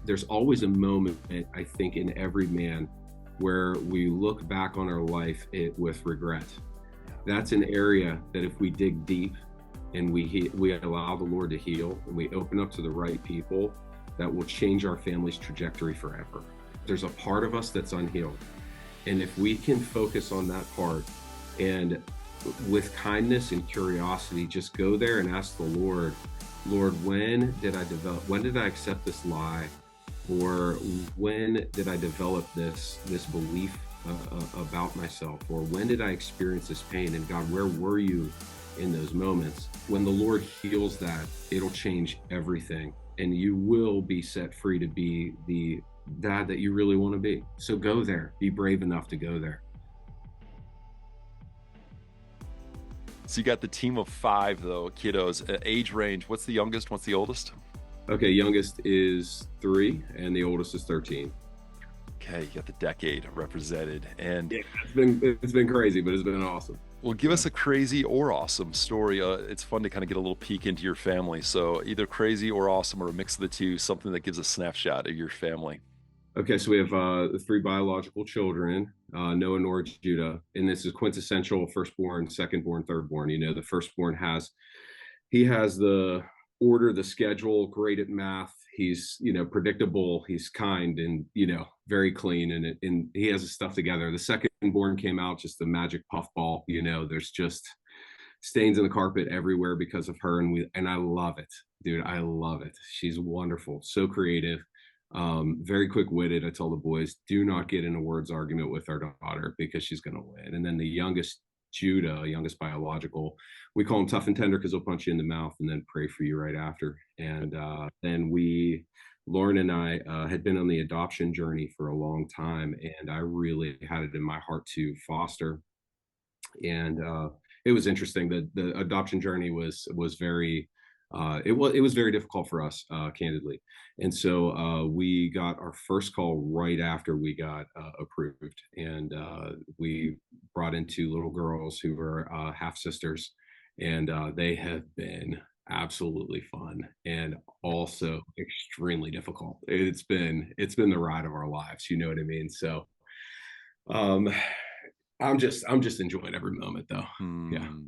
there's always a moment, I think, in every man where we look back on our life with regret. Yeah. That's an area that if we dig deep and we allow the Lord to heal and we open up to the right people, that will change our family's trajectory forever. There's a part of us that's unhealed. And if we can focus on that part and with kindness and curiosity, just go there and ask the Lord, Lord, when did I accept this lie? Or when did I develop this belief about myself? Or when did I experience this pain? And God, where were you in those moments? When the Lord heals that, it'll change everything. And you will be set free to be the dad that you really want to be. So go there. Be brave enough to go there. So you got the team of 5 though, kiddos. Age range, what's the youngest? What's the oldest? Okay, youngest is 3 and the oldest is 13. Okay, you got the decade represented. And Yeah, it's been crazy, but it's been awesome. well, give us a crazy or awesome story. It's fun to kind of get a little peek into your family. So either crazy or awesome or a mix of the two, something that gives a snapshot of your family. Okay, so we have the 3 biological children, Noah, Nora, Judah, and this is quintessential firstborn, secondborn, thirdborn. You know, the firstborn has the order, the schedule, great at math. He's, predictable. He's kind and, very clean, and he has his stuff together. The secondborn came out just a magic puffball. There's just stains in the carpet everywhere because of her, and I love it, dude. I love it. She's wonderful, so creative, very quick-witted. I tell the boys, do not get in a words argument with our daughter because she's going to win. And then the youngest, Judah, youngest biological, we call him tough and tender because he'll punch you in the mouth and then pray for you right after. And then Lauren and I had been on the adoption journey for a long time, and I really had it in my heart to foster. And it was interesting. The adoption journey was very it was very difficult for us, candidly. And so we got our first call right after we got approved, and we brought in 2 little girls who were half sisters, and they have been absolutely fun and also extremely difficult. It's been the ride of our lives, you know what I mean? So um I'm just enjoying every moment though. Yeah. Hmm.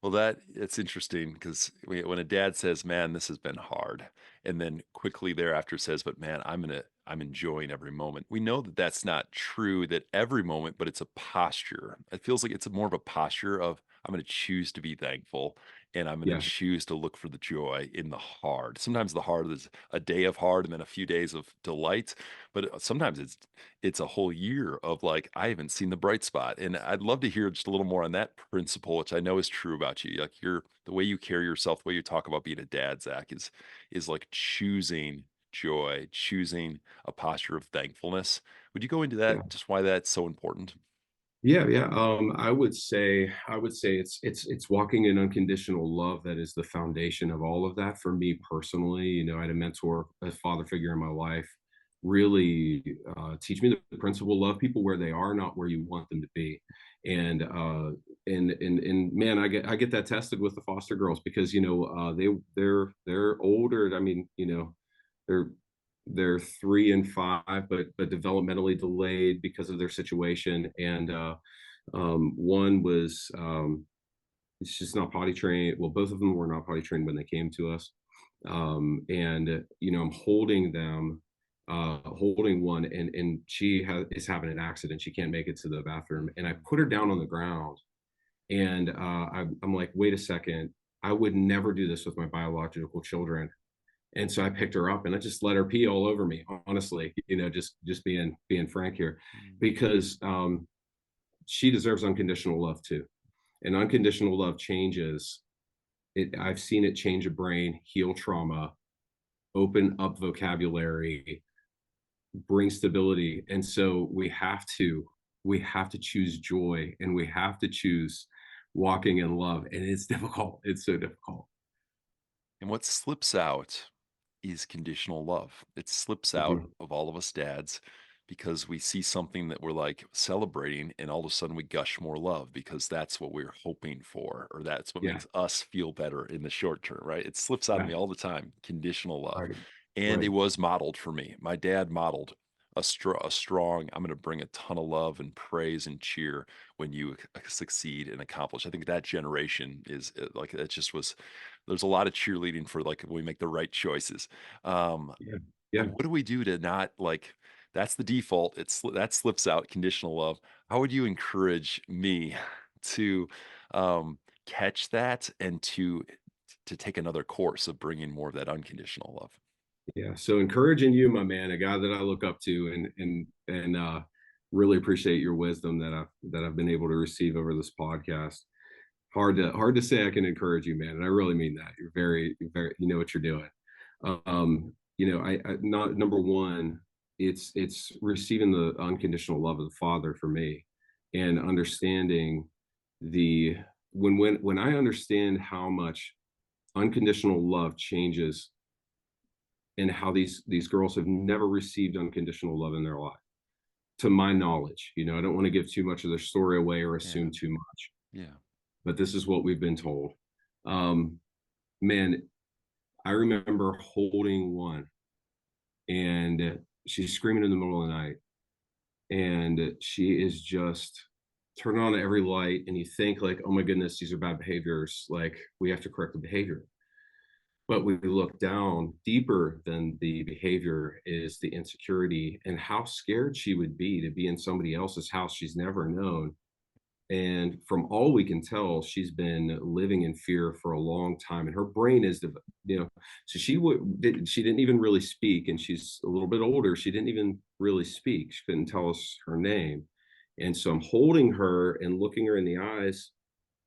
Well, it's interesting because when a dad says, "Man, this has been hard," and then quickly thereafter says, "But man, I'm enjoying every moment." We know that that's not true that every moment, but it's a posture. It feels like it's more of a posture of I'm going to choose to be thankful, and I'm going to Yeah. choose to look for the joy in the hard. Sometimes the hard is a day of hard and then a few days of delight, but sometimes it's a whole year of like I haven't seen the bright spot. And I'd love to hear just a little more on that principle, which I know is true about you. Like the way you carry yourself, the way you talk about being a dad, Zach, is like choosing joy, choosing a posture of thankfulness. Would you go into Yeah. that? Just why that's so important? Yeah, yeah. I would say it's walking in unconditional love that is the foundation of all of that for me personally. I had a mentor, a father figure in my life, really teach me the principle: love people where they are, not where you want them to be. And and man, I get that tested with the foster girls because they're older. I mean, they're they're 3 and 5, but developmentally delayed because of their situation. And one was it's just not potty trained. Well, both of them were not potty trained when they came to us. And I'm holding them, holding one, and is having an accident. She can't make it to the bathroom, and I put her down on the ground, and I'm like, wait a second, I would never do this with my biological children. And so I picked her up and I just let her pee all over me, honestly, just being frank here, Mm. because she deserves unconditional love too. And unconditional love changes it. I've seen it change a brain, heal trauma, open up vocabulary, bring stability. And so we have to choose joy, and we have to choose walking in love. And it's difficult. It's so difficult. And what slips out is conditional love. It slips out Mhm. of all of us dads because we see something that we're like celebrating and all of a sudden we gush more love because that's what we're hoping for or that's what Yeah. makes us feel better in the short term, right? It slips out of Yeah. me all the time, conditional love. Right. and it Right. was modeled for me. My dad modeled a strong, I'm going to bring a ton of love and praise and cheer when you succeed and accomplish. I think that generation is like, it just was, there's a lot of cheerleading for like when we make the right choices. Um, Yeah. but Yeah. what do we do to not like, that's the default. That slips out conditional love. How would you encourage me to catch that and to take another course of bringing more of that unconditional love? Yeah. So encouraging you, my man, a guy that I look up to, and really appreciate your wisdom that I've been able to receive over this podcast. Hard to say I can encourage you, man, and I really mean that. You're very, you know what you're doing. I not number one, it's receiving the unconditional love of the Father for me, and understanding the when I understand how much unconditional love changes, and how these girls have never received unconditional love in their life, to my knowledge. I don't want to give too much of their story away or Yeah. assume too much, Yeah. but this is what we've been told. um Man, I remember holding one, and she's screaming in the middle of the night, and she is just turning on every light, and you think like, oh my goodness, these are bad behaviors, like we have to correct the behavior. But we look down deeper than the behavior is the insecurity, and how scared she would be to be in somebody else's house she's never known. And from all we can tell, she's been living in fear for a long time, and her brain is, so she didn't even really speak, and she's a little bit older. She didn't even really speak. She couldn't tell us her name, and so I'm holding her and looking her in the eyes,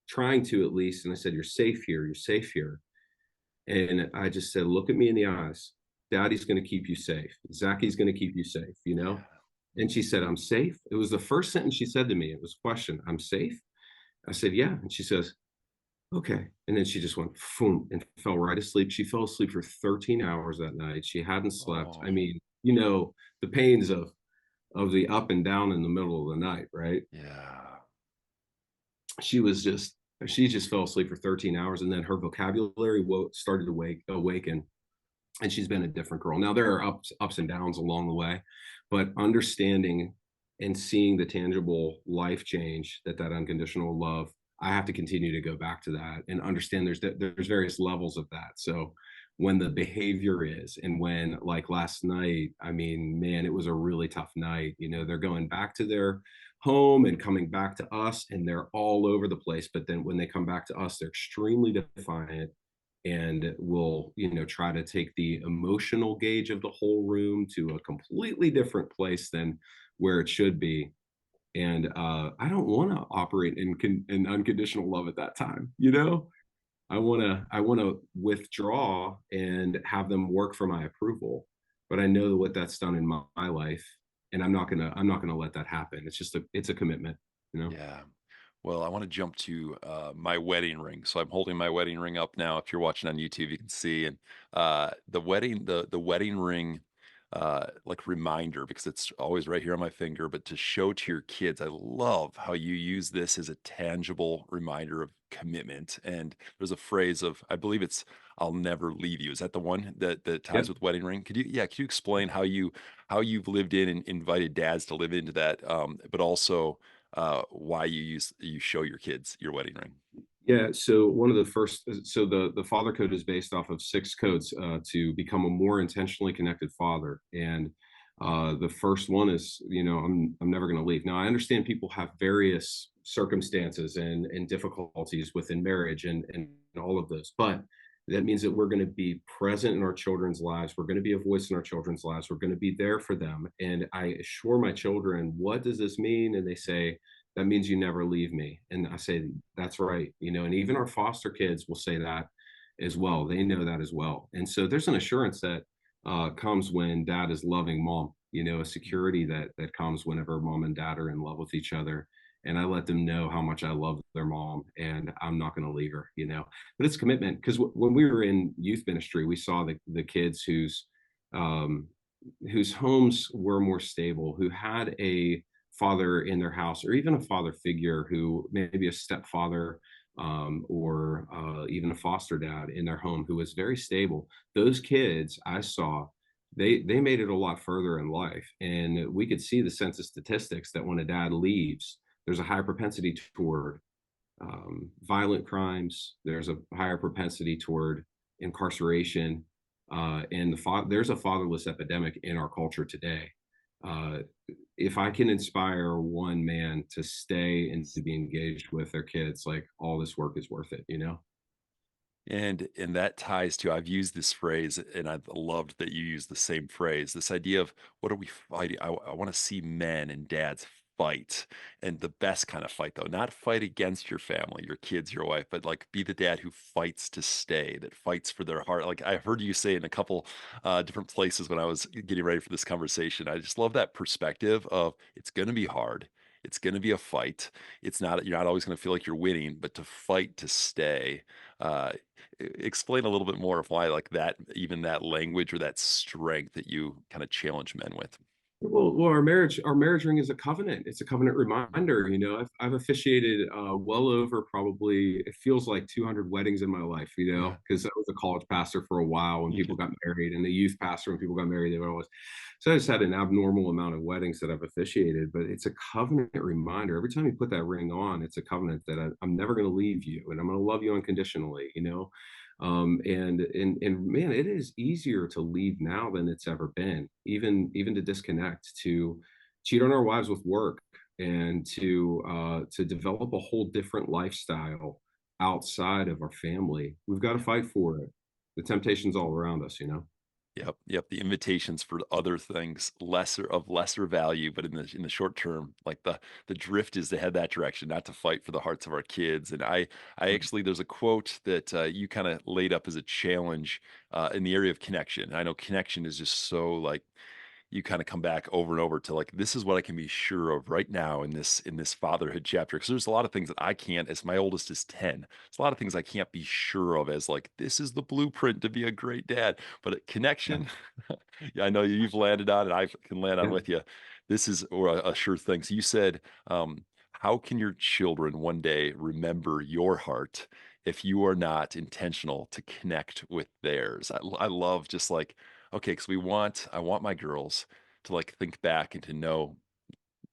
trying to at least. And I said, "You're safe here. You're safe here." And I just said, "Look at me in the eyes. Daddy's going to keep you safe. Zaki's going to keep you safe, you know?" Yeah. And she said, "I'm safe." It was the first sentence she said to me. It was a question. "I'm safe?" I said, "Yeah." And she says, "Okay." And then she just went boom and fell right asleep. She fell asleep for 13 hours that night. She hadn't slept. Oh, I mean, the pains of the up and down in the middle of the night, right? yeah. She was just she just fell asleep for 13 hours, and then her vocabulary started to awaken, and she's been a different girl. Now there are ups and downs along the way, but understanding and seeing the tangible life change that unconditional love, I have to continue to go back to that and understand there's various levels of that. So when the behavior is, and when, like last night, I mean, man, it was a really tough night. They're going back to their home and coming back to us, and they're all over the place. But then when they come back to us, they're extremely defiant, and will try to take the emotional gauge of the whole room to a completely different place than where it should be. And I don't want to operate in unconditional love at that time. I want to withdraw and have them work for my approval. But I know what that's done in my life, and I'm not gonna let that happen. It's a commitment. you know Yeah. Well, I want to jump to my wedding ring. So I'm holding my wedding ring up now. If you're watching on YouTube, you can see. And the wedding ring, like reminder, because it's always right here on my finger. But to show to your kids, I love how you use this as a tangible reminder of commitment. And there's a phrase of, I believe it's, "I'll never leave you." Is that the one that ties yep. with wedding ring? Could you explain how you've lived in and invited dads to live into that, but also why you show your kids your wedding ring? Yeah, so one of the first, so the father code is based off of 6 codes to become a more intentionally connected father, and the first one is, I'm never going to leave. Now I understand people have various circumstances and difficulties within marriage and all of those, but that means that we're going to be present in our children's lives. We're going to be a voice in our children's lives. We're going to be there for them. And I assure my children, "What does this mean?" And they say, "That means you never leave me." And I say, "That's right." And even our foster kids will say that as well. They know that as well. And so there's an assurance that comes when dad is loving mom, a security that comes whenever mom and dad are in love with each other. And I let them know how much I love their mom, and I'm not going to leave her. But it's commitment, because when we were in youth ministry, we saw the kids um, whose homes were more stable, who had a father in their house, or even a father figure, who maybe a stepfather, or even a foster dad in their home, who was very stable. Those kids I saw they made it a lot further in life, and we could see the census statistics that when a dad leaves, there's a higher propensity toward violent crimes. There's a higher propensity toward incarceration, and there's a fatherless epidemic in our culture today. Uh, if I can inspire one man to stay and to be engaged with their kids, like all this work is worth it, you know? And that ties to, I've used this phrase, and I've loved that you use the same phrase. This idea of what are we fighting? I want to see men and dads fight, and the best kind of fight though, not fight against your family, your kids, your wife, but like be the dad who fights to stay, that fights for their heart. Like I heard you say in a couple different places when I was getting ready for this conversation. I just love that perspective of it's going to be hard. It's going to be a fight. It's not, you're not always going to feel like you're winning, but to fight to stay. Uh, Explain a little bit more of why like that, even that language or that strength that you kind of challenge men with. Well, our marriage ring is a covenant. It's a covenant Mm. reminder. I've officiated well over, probably it feels like 200 weddings in my life. Yeah. Because I was a college pastor for a while when You people could, got married, and the youth pastor when people got married. They would always. So I just had an abnormal amount of weddings that I've officiated, but it's a covenant reminder. Every time you put that ring on, it's a covenant that I'm never going to leave you, and I'm going to love you unconditionally. And man, it is easier to leave now than it's ever been, even to disconnect, to cheat on our wives with work, and to develop a whole different lifestyle outside of our family. We've got to yeah. fight for it. The temptation's all around us. Yep, yep. The invitations for other things, lesser value, but in the short term, like the drift is to head that direction, not to fight for the hearts of our kids. And I actually, there's a quote that you kind of laid up as a challenge in the area of connection. I know connection is just so like you kind of come back over and over to like this is what I can be sure of right now in this fatherhood chapter, because there's a lot of things that I can't, as my oldest is 10, there's a lot of things I can't be sure of as like this is the blueprint to be a great dad. But Yeah, connection, yeah, I know you've landed on, and I can land on yeah. with you. This is or a sure thing. So you said, how can your children one day remember your heart if you are not intentional to connect with theirs? I love just like, okay, because I want my girls to like think back and to know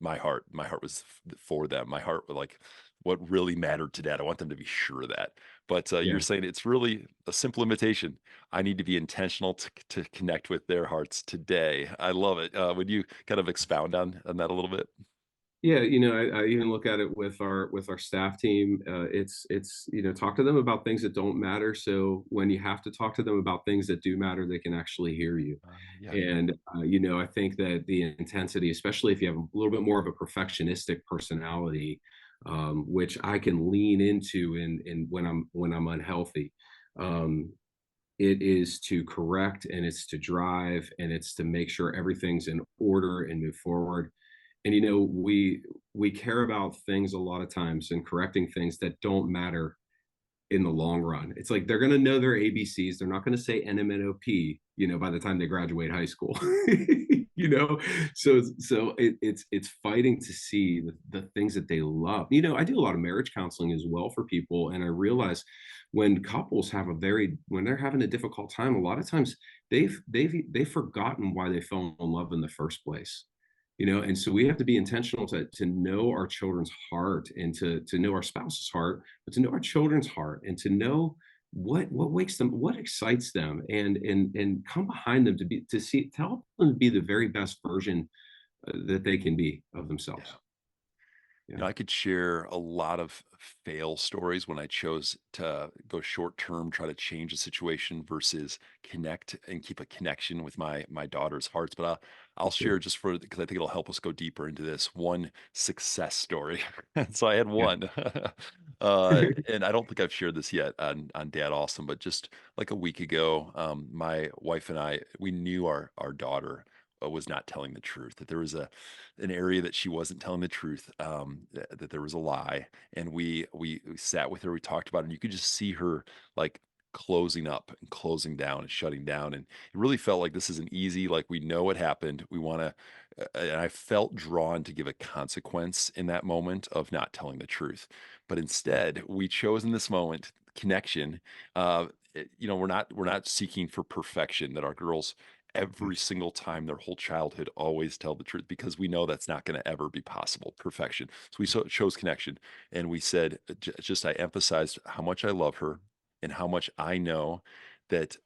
my heart. My heart was for them. My heart was like what really mattered to dad. I want them to be sure of that. But you're Yeah. saying it's really a simple invitation. I need to be intentional to connect with their hearts today. I love it. Would you kind of expound on that a little bit? Yeah, I even look at it with our staff team. It's talk to them about things that don't matter. So when you have to talk to them about things that do matter, they can actually hear you. Yeah. And I think that the intensity, especially if you have a little bit more of a perfectionistic personality, which I can lean into in when I'm unhealthy. Um, it is to correct, and it's to drive, and it's to make sure everything's in order and move forward. And we care about things a lot of times, and correcting things that don't matter in the long run. It's like they're going to know their ABCs. They're not going to say NMNOP, by the time they graduate high school. you know, so it's fighting to see the things that they love. I do a lot of marriage counseling as well for people, and I realize when couples when they're having a difficult time, a lot of times they've forgotten why they fell in love in the first place. And so we have to be intentional to know our children's heart, and to know our spouse's heart, but to know our children's heart, and to know what wakes them, what excites them, and come behind them to help them be the very best version that they can be of themselves. Yeah. Yeah. I could share a lot of fail stories when I chose to go short term, try to change the situation versus connect and keep a connection with my daughter's hearts. But I'll share just for because I think it'll help us go deeper into this one success story. So I had Yeah. one, and I don't think I've shared this yet on Dad Awesome, but just like a week ago, my wife and I we knew our daughter was not telling the truth, that there was an area that she wasn't telling the truth, that there was a lie, and we sat with her, we talked about it, and you could just see her like closing up and closing down and shutting down, and it really felt like this isn't easy. Like we know what happened, we want to, and I felt drawn to give a consequence in that moment of not telling the truth, but instead we chose in this moment connection. We're not seeking for perfection that our girls every single time their whole childhood always tell the truth because we know that's not going to ever be possible, perfection. So we chose connection, and we said, just I emphasized how much I love her and how much I know that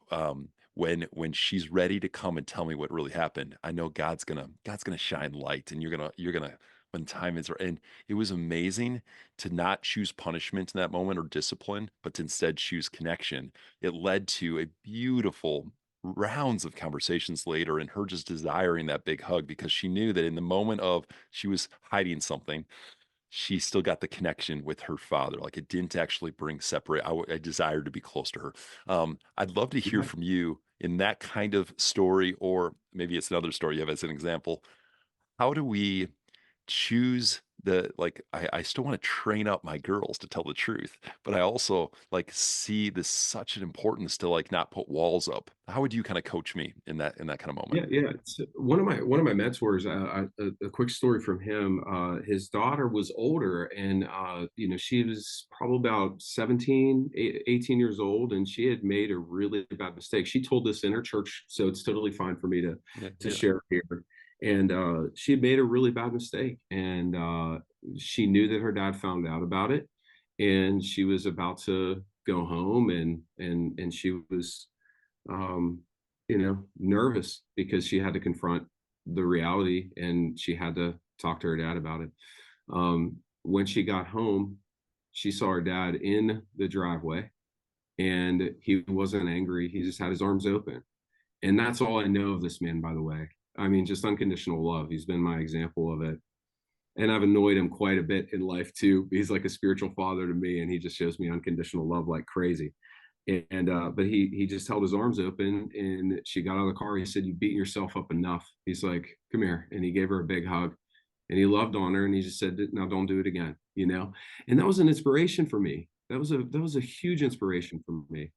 when she's ready to come and tell me what really happened, I know God's gonna shine light, and you're gonna when time is right. And it was amazing to not choose punishment in that moment or discipline, but to instead choose connection. It led to a beautiful rounds of conversations later, and her just desiring that big hug because she knew that in the moment of she was hiding something, she still got the connection with her father. Like, it didn't actually bring separate. I desired to be close to her. I'd love to hear Yeah. from you in that kind of story, or maybe it's another story you have as an example. How do we choose the like I still want to train up my girls to tell the truth, but I also like see this such an importance to like not put walls up. How would you kind of coach me in that kind of moment? Yeah, yeah. It's one of my mentors. A quick story from him. His daughter was older, and she was probably about 17, 18 years old, and she had made a really bad mistake. She told this in her church, so it's totally fine for me to Yeah, to yeah. share here. And she had made a really bad mistake, and she knew that her dad found out about it, and she was about to go home, and she was um, nervous because she had to confront the reality and she had to talk to her dad about it. When she got home, she saw her dad in the driveway and he wasn't angry. He just had his arms open. And that's all I know of this man, by the way. I mean, just unconditional love. He's been my example of it. And I've annoyed him quite a bit in life too. He's like a spiritual father to me, and he just shows me unconditional love like crazy. And but he just held his arms open, and she got out of the car. He said, "You've beaten yourself up enough." He's like, "Come here," and he gave her a big hug, and he loved on her, and he just said, "Now don't do it again," And that was an inspiration for me. That was a huge inspiration for me,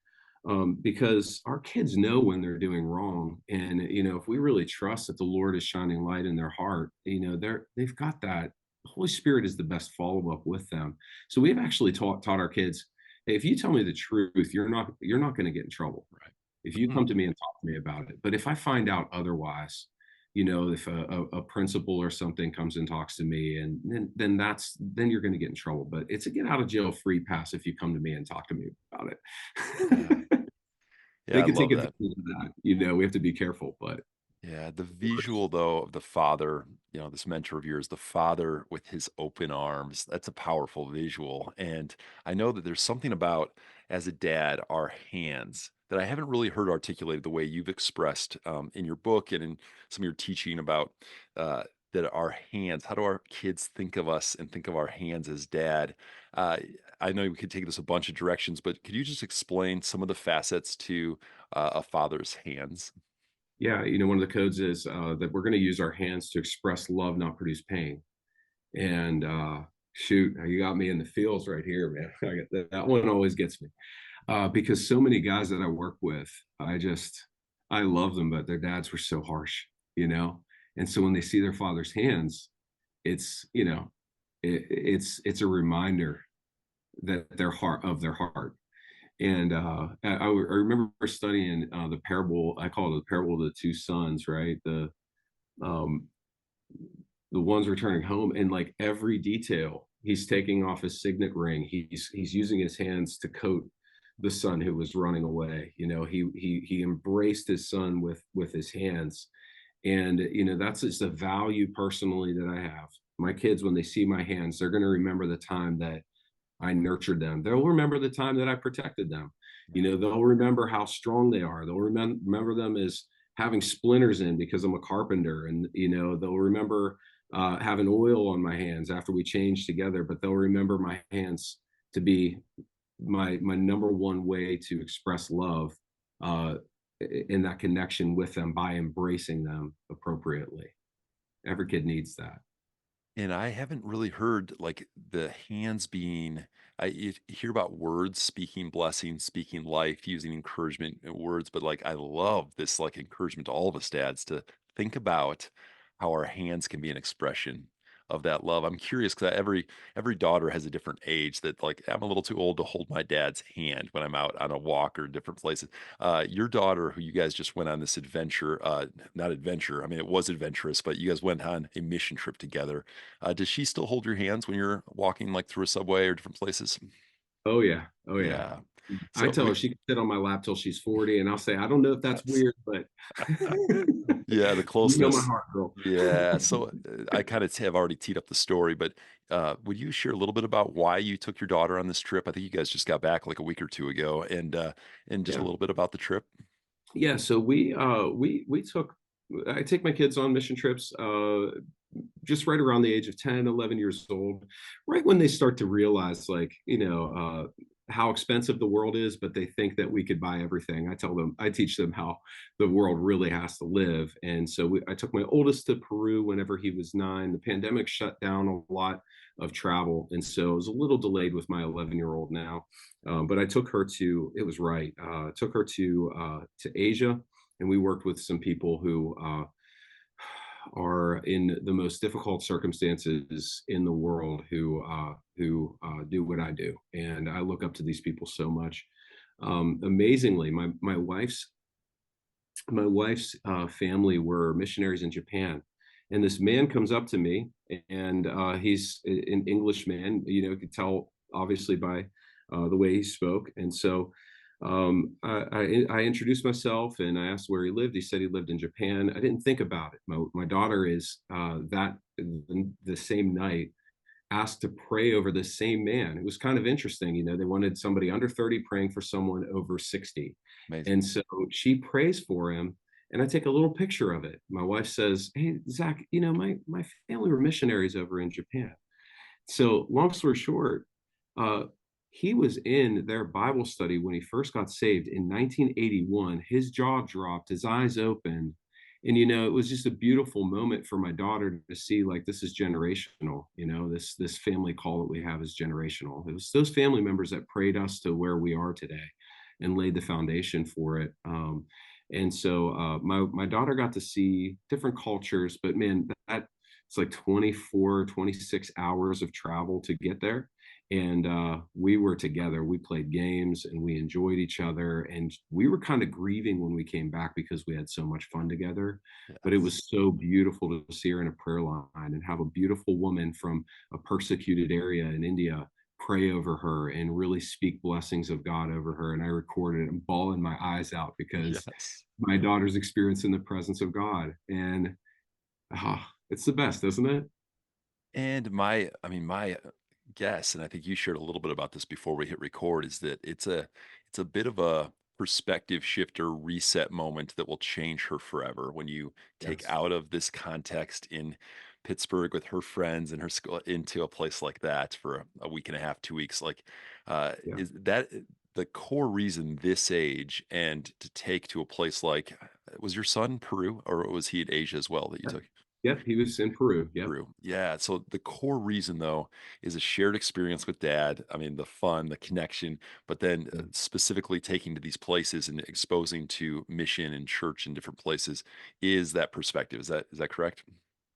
because our kids know when they're doing wrong, and if we really trust that the Lord is shining light in their heart, they've got that. The Holy Spirit is the best follow up with them. So we've actually taught our kids, hey, if you tell me the truth, you're not going to get in trouble. Right. If you Mhm. come to me and talk to me about it. But if I find out otherwise, if a principal or something comes and talks to me, and then you're going to get in trouble. But it's a get out of jail free pass if you come to me and talk to me about Yeah. it. Yeah, They I can take love advantage that. of that. We have to be careful, but Yeah, the visual though of the father, this mentor of yours, the father with his open arms, that's a powerful visual. And I know that there's something about, as a dad, our hands that I haven't really heard articulated the way you've expressed in your book and in some of your teaching about uh, that our hands, how do our kids think of us and think of our hands as dad? Uh, I know we could take this a bunch of directions, but could you just explain some of the facets to a father's hands? yeah, one of the codes is that we're going to use our hands to express love, not produce pain. And shoot, you got me in the feels right here, man. That one always gets me, because so many guys that I work with, I love them, but their dads were so harsh, you know. And so when they see their father's hands, it's it's a reminder that their heart. And I remember studying the parable. I call it the parable of the two sons, right? Um, the ones returning home, and like every detail, he's taking off his signet ring, he's using his hands to coat the son who was running away. He embraced his son with his hands. And that's just a value personally that I have. My kids, when they see my hands, they're going to remember the time that I nurtured them. They'll remember the time that I protected them. They'll remember how strong they are. They'll remember them as having splinters in because I'm a carpenter. And, they'll remember having oil on my hands after we changed together, but they'll remember my hands to be my number one way to express love, uh, in that connection with them by embracing them appropriately. Every kid needs that. And I haven't really heard like the hands being, you hear about words, speaking blessing, speaking life, using encouragement words, but like I love this like encouragement to all of us dads to think about how our hands can be an expression of that love. I'm curious because every daughter has a different age that like I'm a little too old to hold my dad's hand when I'm out on a walk or different places. Your daughter, who you guys just went on this adventure, not adventure, I mean, it was adventurous, but you guys went on a mission trip together. Does she still hold your hands when you're walking like through a subway or different places? Oh yeah. Oh yeah. Yeah. I So tell her she can sit on my lap till she's 40, and I'll say, I don't know if that's that's weird, but yeah, the you know my closeness. heart, girl. Yeah. So I kind of have already teed up the story, but would you share a little bit about why you took your daughter on this trip? I think you guys just got back like a week or two ago, and just a Yeah. little bit about the trip. Yeah, so we took I take my kids on mission trips just right around the age of 10, 11 years old, right when they start to realize like, how expensive the world is, but they think that we could buy everything. I teach them how the world really has to live. And so I took my oldest to Peru whenever he was 9. The pandemic shut down a lot of travel. And so it was a little delayed with my 11-year-old now. But I took her to, it was right, took her to Asia, and we worked with some people who are in the most difficult circumstances in the world who do what I do, and I look up to these people so much. Amazingly, my wife's family were missionaries in Japan, and this man comes up to me, and he's an English man. You could tell obviously by the way he spoke, and so I introduced myself and I asked where he lived. He said he lived in Japan. I didn't think about it. My daughter is that the same night asked to pray over the same man. It was kind of interesting. They wanted somebody under 30 praying for someone over 60. Amazing. And so she prays for him. And I take a little picture of it. My wife says, "Hey, Zach, my family were missionaries over in Japan." So, long story short, uh, he was in their Bible study when he first got saved in 1981. His jaw dropped, his eyes opened. And, it was just a beautiful moment for my daughter to see like this is generational. This family call that we have is generational. It was those family members that prayed us to where we are today and laid the foundation for it. And so my daughter got to see different cultures, but man, that it's like 24, 26 hours of travel to get there. And we were together. We played games and we enjoyed each other. And we were kind of grieving when we came back because we had so much fun together. But it Yes. was so beautiful to see her in a prayer line and have a beautiful woman from a persecuted area in India pray over her and really speak blessings of God over her. And I recorded it and bawling my eyes out because Yes. my daughter's experiencing the presence of God. And it's the best, isn't it? And I mean, my guess, and I think you shared a little bit about this before we hit record, is that it's a bit of a perspective shifter reset moment that will change her forever when you take Yes. out of this context in Pittsburgh with her friends and her school into a place like that for a week and a half, 2 weeks. Like, Yeah. is that the core reason this age and to take to a place like, was your son Peru or was he in Asia as well that you Yep. took? Yep. He was in Peru. Yep. True. Yeah. So the core reason, though, is a shared experience with dad. I mean, the fun, the connection, but then Yeah. specifically taking to these places and exposing to mission and church in different places is that perspective. Is that correct?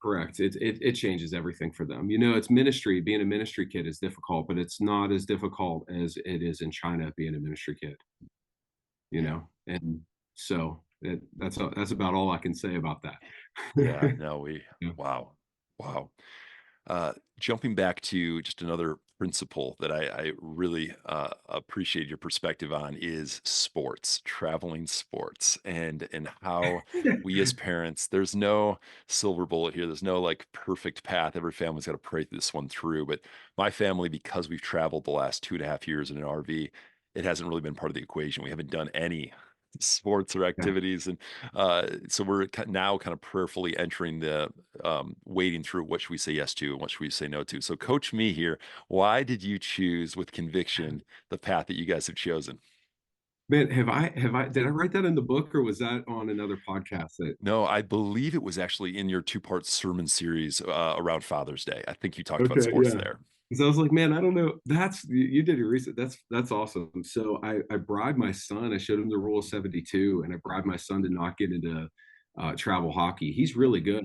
Correct. It changes everything for them. It's ministry. Being a ministry kid is difficult, but it's not as difficult as it is in China being a ministry kid. Yeah. And so that's about all I can say about that. Yeah. No, we. Yeah. Wow. Wow. Jumping back to just another principle that I really appreciate your perspective on is sports, traveling sports, and how we as parents, there's no silver bullet here. There's no like perfect path. Every family's got to pray this one through. But my family, because we've traveled the last 2.5 years in an RV, it hasn't really been part of the equation. We haven't done any sports or Yeah. activities, and so we're now kind of prayerfully entering the wading through what should we say yes to and what should we say no to. So, coach me here. Why did you choose with conviction the path that you guys have chosen? Man, did I write that in the book or was that on another podcast that No, I believe it was actually in your two-part sermon series around Father's Day. I think you talked about Okay, sports yeah. there. So I was like, man, I don't know. You did your research. That's awesome. So I bribed my son. I showed him the rule of 72, and I bribed my son to not get into travel hockey. He's really good.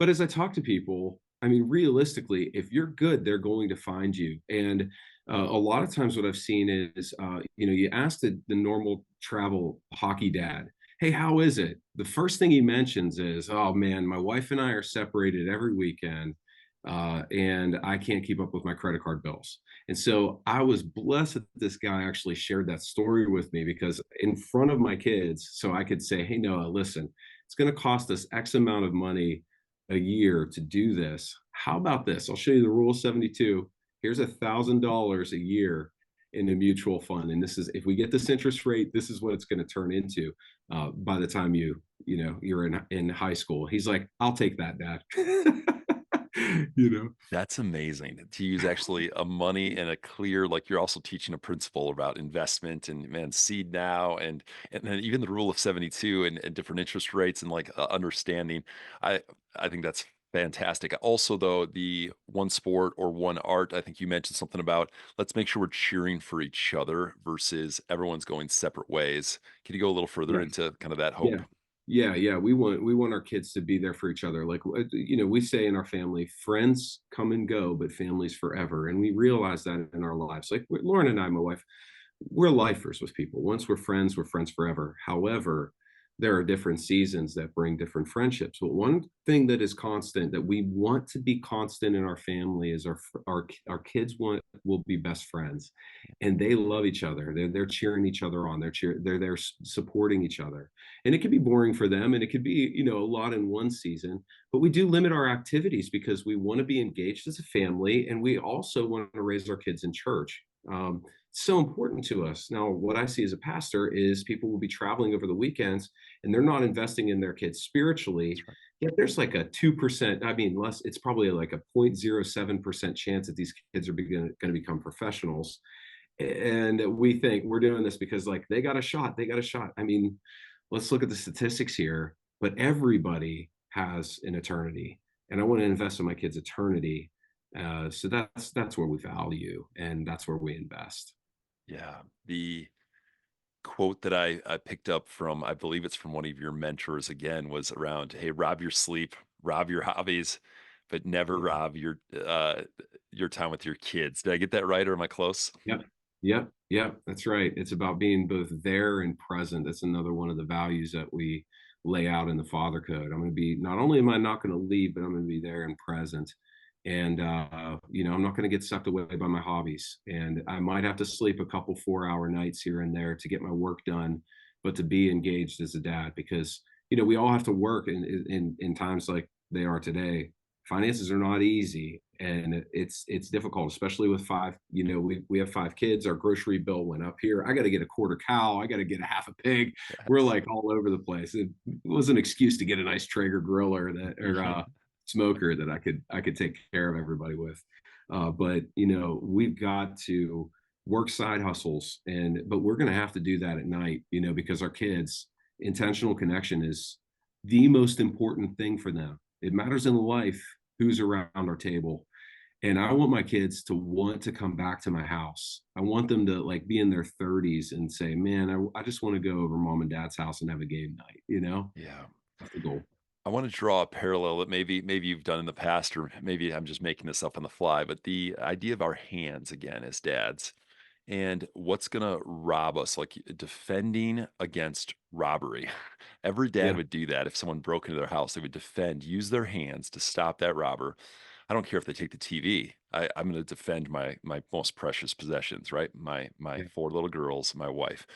But as I talk to people, I mean, realistically, if you're good, they're going to find you. And a lot of times, what I've seen is, you ask the normal travel hockey dad, "Hey, how is it?" The first thing he mentions is, "Oh man, my wife and I are separated every weekend, and I can't keep up with my credit card bills." And so I was blessed that this guy actually shared that story with me because in front of my kids, so I could say, "Hey, Noah, listen, it's going to cost us X amount of money a year to do this. How about this? I'll show you the rule of 72. Here's $1,000 a year in a mutual fund. And this is, if we get this interest rate, this is what it's going to turn into by the time you're in high school." He's like, "I'll take that, Dad." you know? That's amazing to use actually a money and a clear, like you're also teaching a principle about investment and man, seed now and then even the rule of 72 and different interest rates and like understanding. I I think that's fantastic. Also though, the one sport or one art, I think you mentioned something about let's make sure we're cheering for each other versus everyone's going separate ways. Can you go a little further Yeah. into kind of that hope? Yeah. Yeah, yeah, we want our kids to be there for each other. Like, we say in our family, friends come and go, but families forever, and we realize that in our lives. Like, Lauren and I, my wife, we're lifers with people. Once we're friends forever. However, there are different seasons that bring different friendships. But one thing that is constant that we want to be constant in our family is our kids will be best friends, and they love each other. They're cheering each other on. They're there supporting each other, and it can be boring for them, and it could be a lot in one season. But we do limit our activities because we want to be engaged as a family, and we also want to raise our kids in church. So important to us. Now, what I see as a pastor is people will be traveling over the weekends and they're not investing in their kids spiritually. That's right. Yet there's like a 2%, I mean, less, it's probably like a 0.07% chance that these kids are going to become professionals. And we think we're doing this because like they got a shot, they got a shot. I mean, let's look at the statistics here, but everybody has an eternity. And I want to invest in my kids' eternity. So that's where we value and that's where we invest. Yeah. The quote that I picked up from, I believe it's from one of your mentors again, was around, hey, rob your sleep, rob your hobbies, but never Yeah. rob your time with your kids. Did I get that right or am I close? Yep. Yep. Yep. That's right. It's about being both there and present. That's another one of the values that we lay out in the Father Code. I'm going to be, not only am I not going to leave, but I'm going to be there and present. And, I'm not going to get sucked away by my hobbies. And I might have to sleep a couple 4-hour nights here and there to get my work done, but to be engaged as a dad, because, we all have to work in times like they are today. Finances are not easy and it's difficult, especially with five. We have 5 kids. Our grocery bill went up here. I got to get a quarter cow, I got to get a half a pig. We're Yes. like all over the place. It was an excuse to get a nice Traeger grill or smoker that I could take care of everybody with. But we've got to work side hustles, but we're going to have to do that at night, because our kids, intentional connection is the most important thing for them. It matters in life who's around our table. And I want my kids to want to come back to my house. I want them to like be in their 30s and say, "Man, I just want to go over mom and dad's house and have a game night." Yeah. That's the goal. I want to draw a parallel that maybe you've done in the past, or maybe I'm just making this up on the fly, but the idea of our hands again as dads and what's gonna rob us, like defending against robbery. Every dad Yeah. would do that if someone broke into their house. They would defend, use their hands to stop that robber. I don't care if they take the TV. I'm going to defend my most precious possessions, right? My Yeah. 4 little girls, my wife.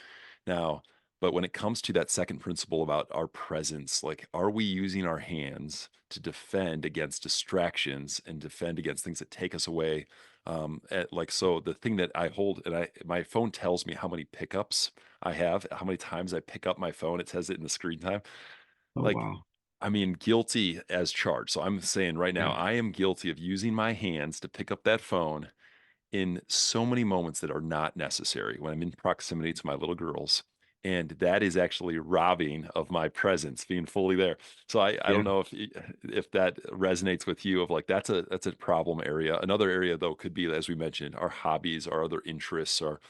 Now, but when it comes to that second principle about our presence, like, are we using our hands to defend against distractions and defend against things that take us away? Like, so the thing that I hold, and my phone tells me how many pickups I have, how many times I pick up my phone. It says it in the screen time. Oh Like, wow. I mean, guilty as charged. So I'm saying right now, Yeah. I am guilty of using my hands to pick up that phone in so many moments that are not necessary when I'm in proximity to my little girls. And that is actually robbing of my presence, being fully there. So I Yeah. don't know if that resonates with you of like that's a problem area. Another area though could be, as we mentioned, our hobbies, our other interests, our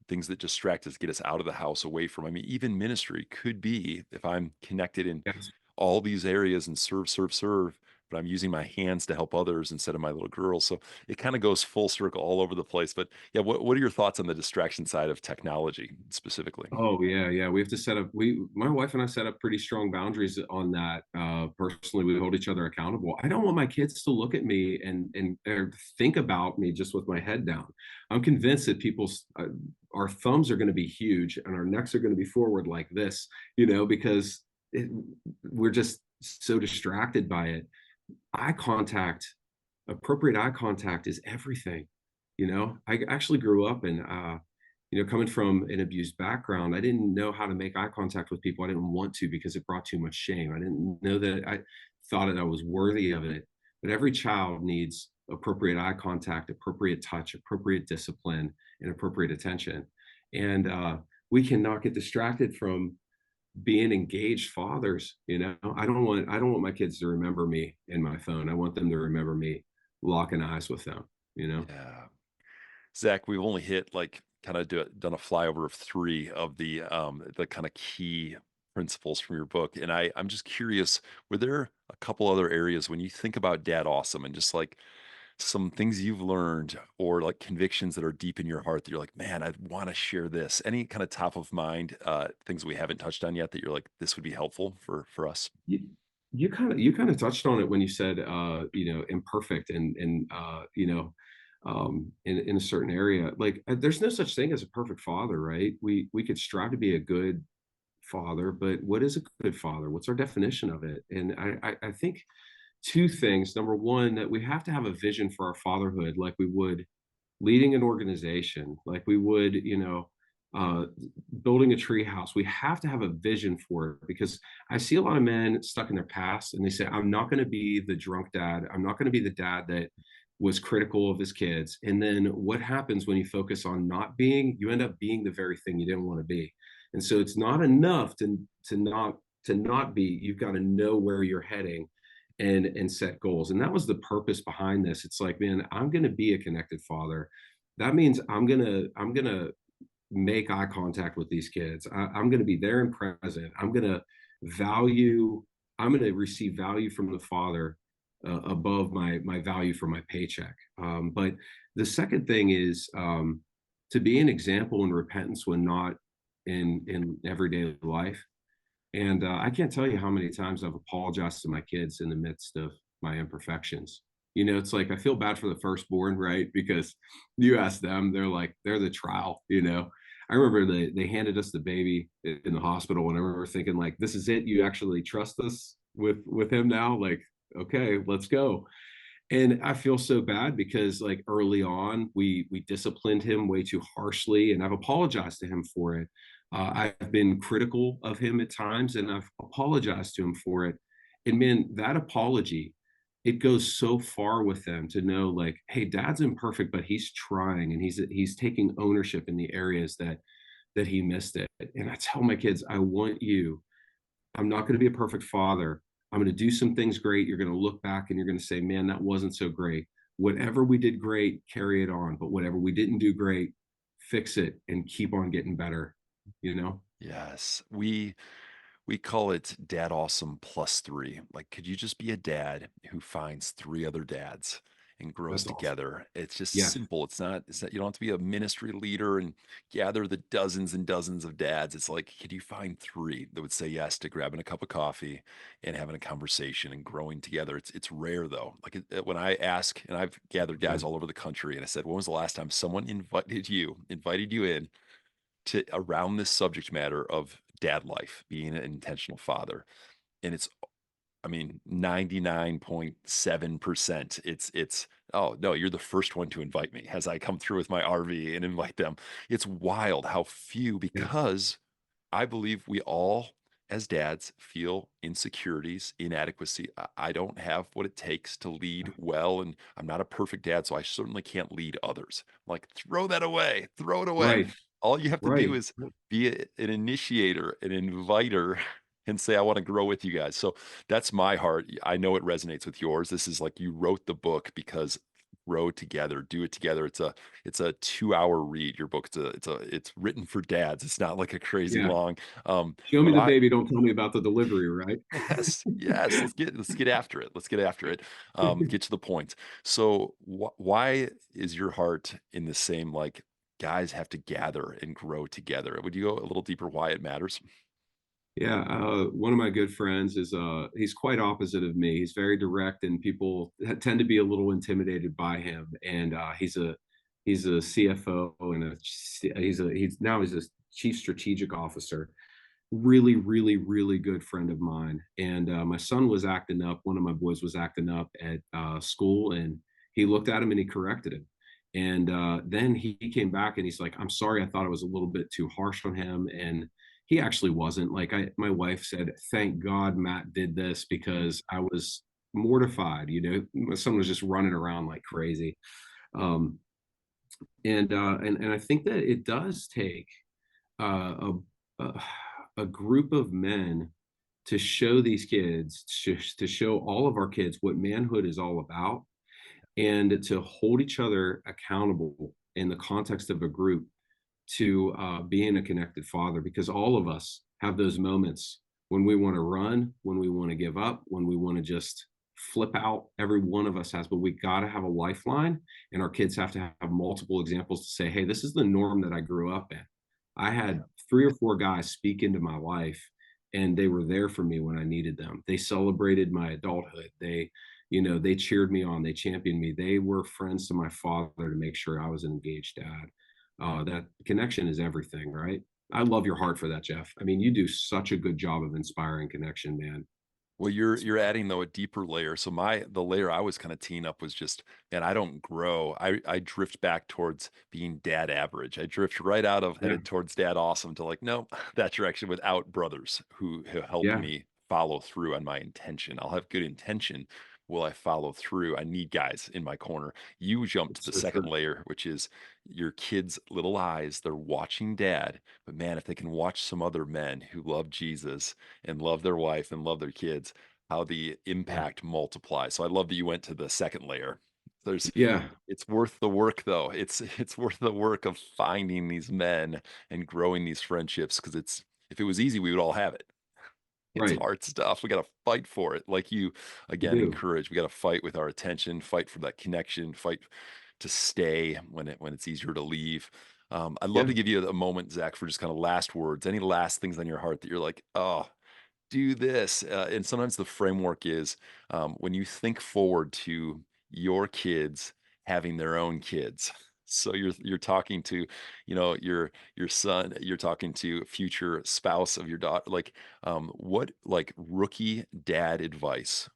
things that distract us, get us out of the house, away from. I mean, even ministry could be if I'm connected in Yes. all these areas and serve, serve, serve but I'm using my hands to help others instead of my little girls. So it kind of goes full circle all over the place. But yeah, what are your thoughts on the distraction side of technology specifically? Oh yeah, yeah. We have to set up. My wife and I set up pretty strong boundaries on that. Personally, we hold each other accountable. I don't want my kids to look at me and or think about me just with my head down. I'm convinced that our thumbs are going to be huge and our necks are going to be forward like this, because it, we're just so distracted by it. Eye contact, appropriate eye contact is everything. I actually grew up in coming from an abused background, I didn't know how to make eye contact with people. I didn't want to because it brought too much shame. I didn't know that I thought that I was worthy of it. But every child needs appropriate eye contact, appropriate touch, appropriate discipline, and appropriate attention. And we cannot get distracted from being engaged fathers. I don't want my kids to remember me in my phone. I want them to remember me locking eyes with them. You know. Yeah. Zach, we've only hit like kind of done a flyover of three of the kind of key principles from your book. And I'm just curious, were there a couple other areas when you think about Dad Awesome and just like some things you've learned or like convictions that are deep in your heart that you're like, man, I want to share this? Any kind of top of mind things we haven't touched on yet that you're like, this would be helpful for us? You kind of touched on it when you said imperfect and in a certain area. Like there's no such thing as a perfect father, right? We could strive to be a good father, but what is a good father? What's our definition of it? And I think two things. Number one, that we have to have a vision for our fatherhood, like we would leading an organization, like we would, uh, building a tree house. We have to have a vision for it, because I see a lot of men stuck in their past and they say, I'm not going to be the drunk dad. I'm not going to be the dad that was critical of his kids. And then what happens when you focus on not being, you end up being the very thing you didn't want to be. And so it's not enough to not be, you've got to know where you're heading and set goals. And that was the purpose behind this. It's like, man, I'm going to be a connected father. That means I'm going to make eye contact with these kids. I'm going to be there and present. Value I'm going to receive value from the father above my value for my paycheck. But the second thing is to be an example in repentance when not in everyday life. And I can't tell you how many times I've apologized to my kids in the midst of my imperfections. It's like I feel bad for the firstborn, right? Because you ask them, they're the trial. I remember they handed us the baby in the hospital, and I remember thinking, like, this is it. You actually trust us with him now? Like, okay, let's go. And I feel so bad because, like, early on we disciplined him way too harshly, and I've apologized to him for it. I've been critical of him at times, and I've apologized to him for it. And man, that apology, it goes so far with them to know, like, hey, dad's imperfect, but he's trying, and he's taking ownership in the areas that he missed it. And I tell my kids, I'm not going to be a perfect father. I'm going to do some things great. You're going to look back and you're going to say, man, that wasn't so great. Whatever we did great, carry it on. But whatever we didn't do great, fix it and keep on getting better, you know? Yes. We call it Dad Awesome plus three. Like, could you just be a dad who finds three other dads and grows That's awesome. together? It's just Yes. simple. It's not, you don't have to be a ministry leader and gather the dozens and dozens of dads. It's like, could you find three that would say yes to grabbing a cup of coffee and having a conversation and growing together? It's rare though. Like when I ask, and I've gathered Yeah. guys all over the country, and I said, when was the last time someone invited you in to around this subject matter of dad life, being an intentional father? And it's, I mean, 99.7%. It's, oh no, you're the first one to invite me as I come through with my RV and invite them. It's wild how few, Yeah. because I believe we all, as dads, feel insecurities, inadequacy. I don't have what it takes to lead well, and I'm not a perfect dad, so I certainly can't lead others. Like, throw that away, throw it away. Right. All you have to do Right. is be an initiator, an inviter, and say, I want to grow with you guys. So that's my heart. I know it resonates with yours. This is like you wrote the book because grow together, do it together. It's a 2-hour read. Your book, it's written for dads. It's not like a crazy Yeah. long. Show me But the I baby, don't tell me about the delivery, right? Yes, yes, let's get after it. Let's get after it. Get to the point. So why is your heart in the same, like, guys have to gather and grow together? Would you go a little deeper why it matters? Yeah, one of my good friends is he's quite opposite of me. He's very direct, and people tend to be a little intimidated by him. And he's a CFO and he's a chief strategic officer. Really, really, really good friend of mine. And my son was acting up. One of my boys was acting up at school, and he looked at him and he corrected him. And then he came back and he's like, "I'm sorry, I thought I was a little bit too harsh on him." And he actually wasn't. Like my wife said, "Thank God Matt did this because I was mortified." My son was just running around like crazy. Um, and I think that it does take a a group of men to show these kids, to show all of our kids what manhood is all about, and to hold each other accountable in the context of a group to being a connected father, because all of us have those moments when we want to run, when we want to give up, when we want to just flip out. Every one of us has, but we got to have a lifeline, and our kids have to have multiple examples to say, "Hey, this is the norm that I grew up in." I had Yeah. 3 or 4 guys speak into my life, and they were there for me when I needed them. They celebrated my adulthood. They cheered me on. They championed me. They were friends to my father to make sure I was an engaged dad. That connection is everything, right? I love your heart for that, Jeff. I mean, you do such a good job of inspiring connection, man. Well, you're adding though a deeper layer. So the layer I was kind of teeing up was just, man, I don't grow. I drift back towards being dad average. I drift right out of Yeah, headed towards dad awesome to like, no, that direction without brothers who help yeah, me follow through on my intention. I'll have good intention. Will I follow through? I need guys in my corner. You jump to it's the so second true. layer, which is your kids' little eyes. They're watching dad, but man, if they can watch some other men who love Jesus and love their wife and love their kids, how the Yeah, impact multiplies. So I love that you went to the second layer. There's yeah, it's worth the work though. It's worth the work of finding these men and growing these friendships because it's if it was easy, we would all have it. It's right. hard stuff. We got to fight for it. Like you You again do. encourage. We got to fight with our attention, fight for that connection, fight to stay when it's easier to leave. I'd love Yeah. to give you a moment, Zach, for just kind of last words. Any last things on your heart that you're like, oh, do this. And sometimes the framework is when you think forward to your kids having their own kids. So you're talking to, your son. You're talking to future spouse of your daughter. Like, what like rookie dad advice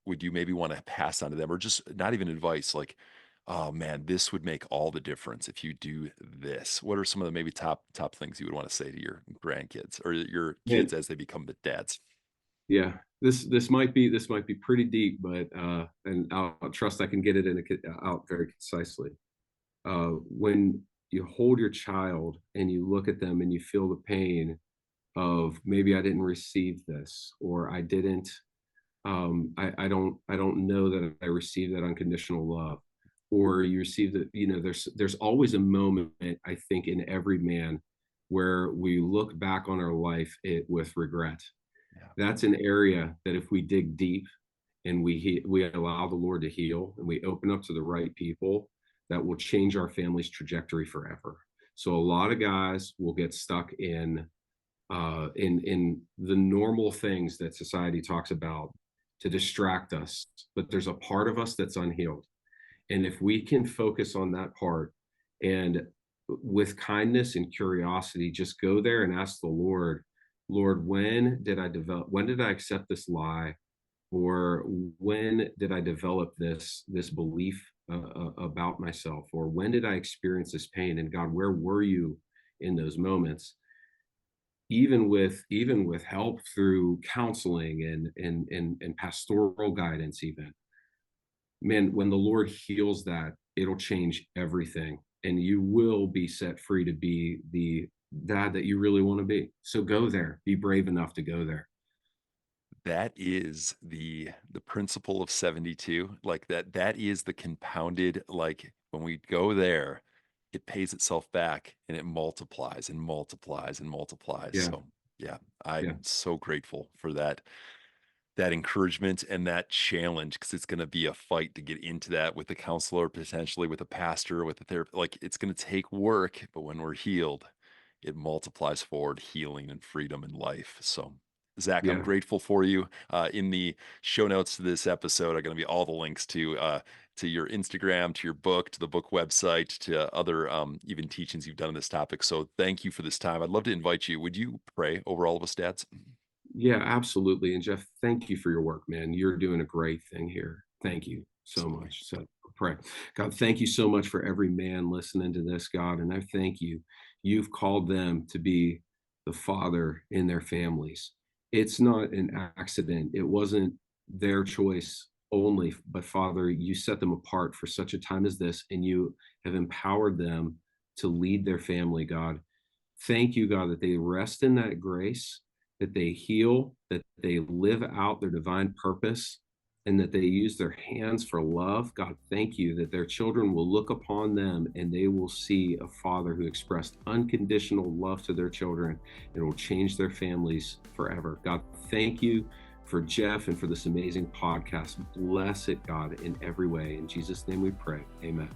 would you maybe want to pass on to them, or just not even advice? Like, oh man, this would make all the difference if you do this. What are some of the maybe top things you would want to say to your grandkids or your kids Man, as they become the dads? yeah. This might be pretty deep, but and I'll trust I can get it out very concisely. When you hold your child and you look at them and you feel the pain of maybe I didn't receive this, or I don't know that I received that unconditional love, or you receive that. There's always a moment, I think, in every man where we look back on our life with regret. Yeah. That's an area that if we dig deep and we allow the Lord to heal, and we open up to the right people, that will change our family's trajectory forever. So a lot of guys will get stuck in the normal things that society talks about to distract us, but there's a part of us that's unhealed. And if we can focus on that part, and with kindness and curiosity, just go there and ask the Lord, Lord, when did I accept this lie? Or when did I develop this belief about myself? Or when did I experience this pain? And God, where were you in those moments? Even with help through counseling and pastoral guidance, even, man, when the Lord heals that, it'll change everything, and you will be set free to be the dad that you really want to be. So go there, be brave enough to go there. that is the principle of 72. Like that is the compounded, like when we go there, it pays itself back and it multiplies and multiplies and multiplies. Yeah, So yeah, yeah, I'm so grateful for that encouragement and that challenge, because it's going to be a fight to get into that with the counselor, potentially with a pastor, with a therapist. Like it's going to take work, but when we're healed, it multiplies forward healing and freedom and life. So, Zach, I'm yeah. grateful for you. In the show notes to this episode are going to be all the links to your Instagram, to your book, to the book website, to other even teachings you've done on this topic. So, thank you for this time. I'd love to invite you. Would you pray over all of us, dads? Yeah, absolutely. And Jeff, thank you for your work, man. You're doing a great thing here. Thank you so Absolutely. much. So pray. God, thank you so much for every man listening to this, God. And I thank you. You've called them to be the father in their families. It's not an accident. It wasn't their choice only, but Father, you set them apart for such a time as this, and you have empowered them to lead their family, God. Thank you, God, that they rest in that grace, that they heal, that they live out their divine purpose, and that they use their hands for love. God, thank you that their children will look upon them and they will see a father who expressed unconditional love to their children and will change their families forever. God, thank you for Jeff and for this amazing podcast. Bless it, God, in every way. In Jesus' name we pray. Amen.